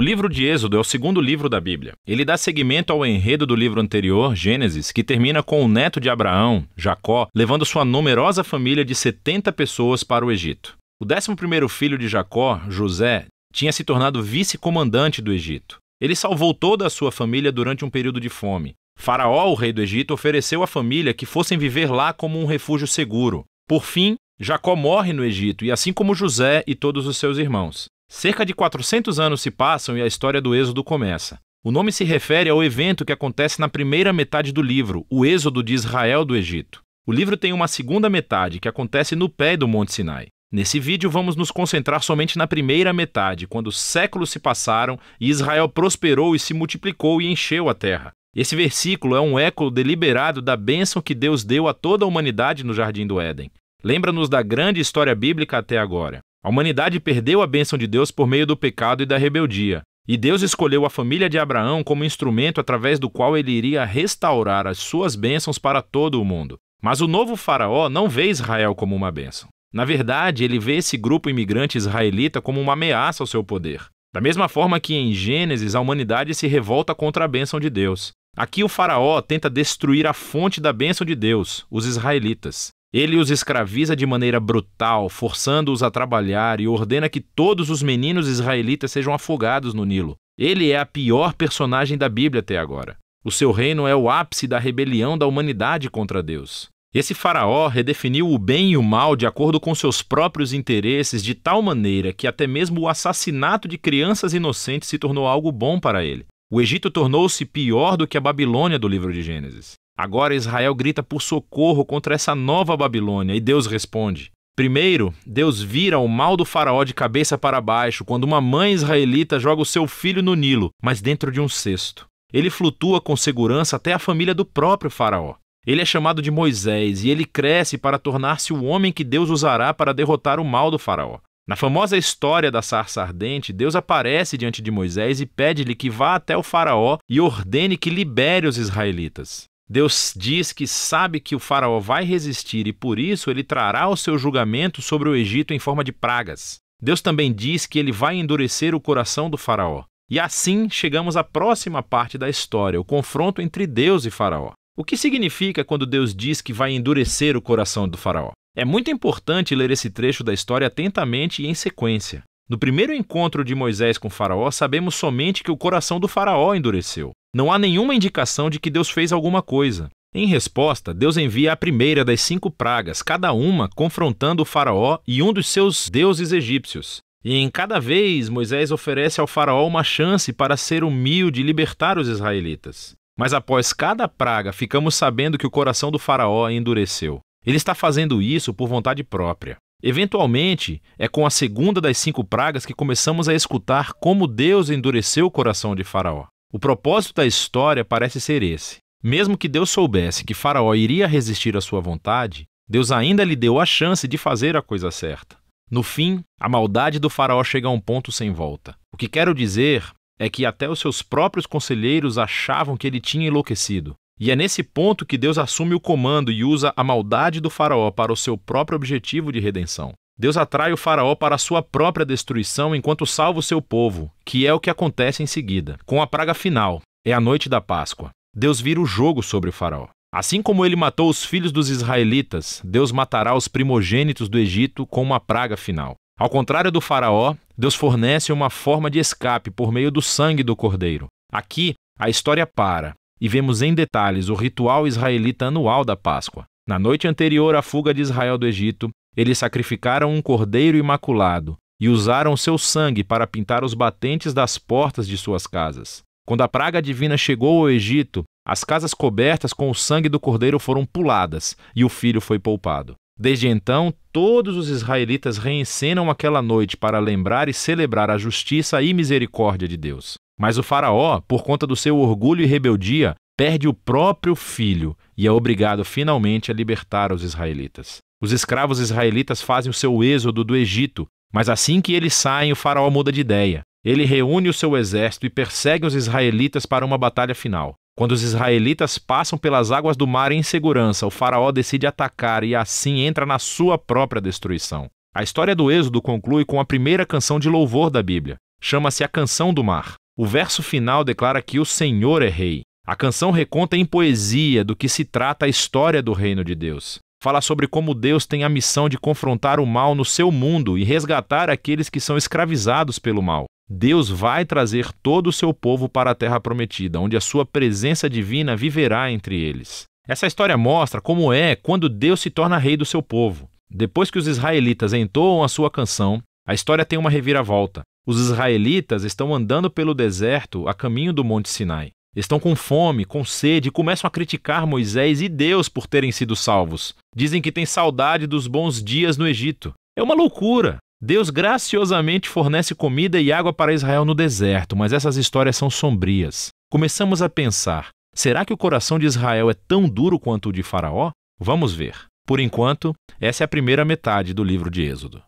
livro de Êxodo é o segundo livro da Bíblia. Ele dá seguimento ao enredo do livro anterior, Gênesis, que termina com o neto de Abraão, Jacó, levando sua numerosa família de 70 pessoas para o Egito. O 11º filho de Jacó, José, tinha se tornado vice-comandante do Egito. Ele salvou toda a sua família durante um período de fome. Faraó, o rei do Egito, ofereceu à família que fossem viver lá como um refúgio seguro. Por fim, Jacó morre no Egito, e assim como José e todos os seus irmãos. Cerca de 400 anos se passam e a história do Êxodo começa. O nome se refere ao evento que acontece na primeira metade do livro, o Êxodo de Israel do Egito. O livro tem uma segunda metade, que acontece no pé do Monte Sinai. Nesse vídeo vamos nos concentrar somente na primeira metade, quando séculos se passaram e Israel prosperou e se multiplicou e encheu a terra. Esse versículo é um eco deliberado da bênção que Deus deu a toda a humanidade no Jardim do Éden. Lembra-nos da grande história bíblica até agora. A humanidade perdeu a bênção de Deus por meio do pecado e da rebeldia. E Deus escolheu a família de Abraão como instrumento através do qual ele iria restaurar as suas bênçãos para todo o mundo. Mas o novo faraó não vê Israel como uma bênção. Na verdade, ele vê esse grupo imigrante israelita como uma ameaça ao seu poder. Da mesma forma que em Gênesis a humanidade se revolta contra a bênção de Deus. Aqui o faraó tenta destruir a fonte da bênção de Deus, os israelitas. Ele os escraviza de maneira brutal, forçando-os a trabalhar e ordena que todos os meninos israelitas sejam afogados no Nilo. Ele é a pior personagem da Bíblia até agora. O seu reino é o ápice da rebelião da humanidade contra Deus. Esse faraó redefiniu o bem e o mal de acordo com seus próprios interesses de tal maneira que até mesmo o assassinato de crianças inocentes se tornou algo bom para ele. O Egito tornou-se pior do que a Babilônia do livro de Gênesis. Agora Israel grita por socorro contra essa nova Babilônia e Deus responde. Primeiro, Deus vira o mal do faraó de cabeça para baixo quando uma mãe israelita joga o seu filho no Nilo, mas dentro de um cesto. Ele flutua com segurança até a família do próprio faraó. Ele é chamado de Moisés e ele cresce para tornar-se o homem que Deus usará para derrotar o mal do faraó. Na famosa história da sarça ardente, Deus aparece diante de Moisés e pede-lhe que vá até o faraó e ordene que libere os israelitas. Deus diz que sabe que o faraó vai resistir e por isso ele trará o seu julgamento sobre o Egito em forma de pragas. Deus também diz que ele vai endurecer o coração do faraó. E assim chegamos à próxima parte da história, o confronto entre Deus e faraó. O que significa quando Deus diz que vai endurecer o coração do faraó? É muito importante ler esse trecho da história atentamente e em sequência. No primeiro encontro de Moisés com faraó, sabemos somente que o coração do faraó endureceu. Não há nenhuma indicação de que Deus fez alguma coisa. Em resposta, Deus envia a primeira das 5 pragas, cada uma confrontando o faraó e um dos seus deuses egípcios. E em cada vez, Moisés oferece ao faraó uma chance para ser humilde e libertar os israelitas. Mas após cada praga, ficamos sabendo que o coração do faraó endureceu. Ele está fazendo isso por vontade própria. Eventualmente, é com a segunda das 5 pragas que começamos a escutar como Deus endureceu o coração de faraó. O propósito da história parece ser esse. Mesmo que Deus soubesse que faraó iria resistir à sua vontade, Deus ainda lhe deu a chance de fazer a coisa certa. No fim, a maldade do faraó chega a um ponto sem volta. O que quero dizer é que até os seus próprios conselheiros achavam que ele tinha enlouquecido. E é nesse ponto que Deus assume o comando e usa a maldade do faraó para o seu próprio objetivo de redenção. Deus atrai o faraó para a sua própria destruição enquanto salva o seu povo, que é o que acontece em seguida. Com a praga final, é a noite da Páscoa. Deus vira o jogo sobre o faraó. Assim como ele matou os filhos dos israelitas, Deus matará os primogênitos do Egito com uma praga final. Ao contrário do faraó, Deus fornece uma forma de escape por meio do sangue do cordeiro. Aqui, a história para e vemos em detalhes o ritual israelita anual da Páscoa. Na noite anterior à fuga de Israel do Egito, eles sacrificaram um cordeiro imaculado e usaram seu sangue para pintar os batentes das portas de suas casas. Quando a praga divina chegou ao Egito, as casas cobertas com o sangue do cordeiro foram puladas e o filho foi poupado. Desde então, todos os israelitas reencenam aquela noite para lembrar e celebrar a justiça e misericórdia de Deus. Mas o faraó, por conta do seu orgulho e rebeldia, perde o próprio filho e é obrigado finalmente a libertar os israelitas. Os escravos israelitas fazem o seu êxodo do Egito, mas assim que eles saem, o faraó muda de ideia. Ele reúne o seu exército e persegue os israelitas para uma batalha final. Quando os israelitas passam pelas águas do mar em segurança, o faraó decide atacar e assim entra na sua própria destruição. A história do Êxodo conclui com a primeira canção de louvor da Bíblia. chama-se A Canção do Mar. O verso final declara que o Senhor é rei. A canção reconta em poesia do que se trata a história do reino de Deus. Fala sobre como Deus tem a missão de confrontar o mal no seu mundo e resgatar aqueles que são escravizados pelo mal. Deus vai trazer todo o seu povo para a terra prometida, onde a sua presença divina viverá entre eles. Essa história mostra como é quando Deus se torna rei do seu povo. Depois que os israelitas entoam a sua canção, a história tem uma reviravolta. Os israelitas estão andando pelo deserto a caminho do Monte Sinai. Estão com fome, com sede e começam a criticar Moisés e Deus por terem sido salvos. Dizem que têm saudade dos bons dias no Egito. É uma loucura! Deus graciosamente fornece comida e água para Israel no deserto, mas essas histórias são sombrias. Começamos a pensar, será que o coração de Israel é tão duro quanto o de Faraó? Vamos ver. Por enquanto, essa é a primeira metade do livro de Êxodo.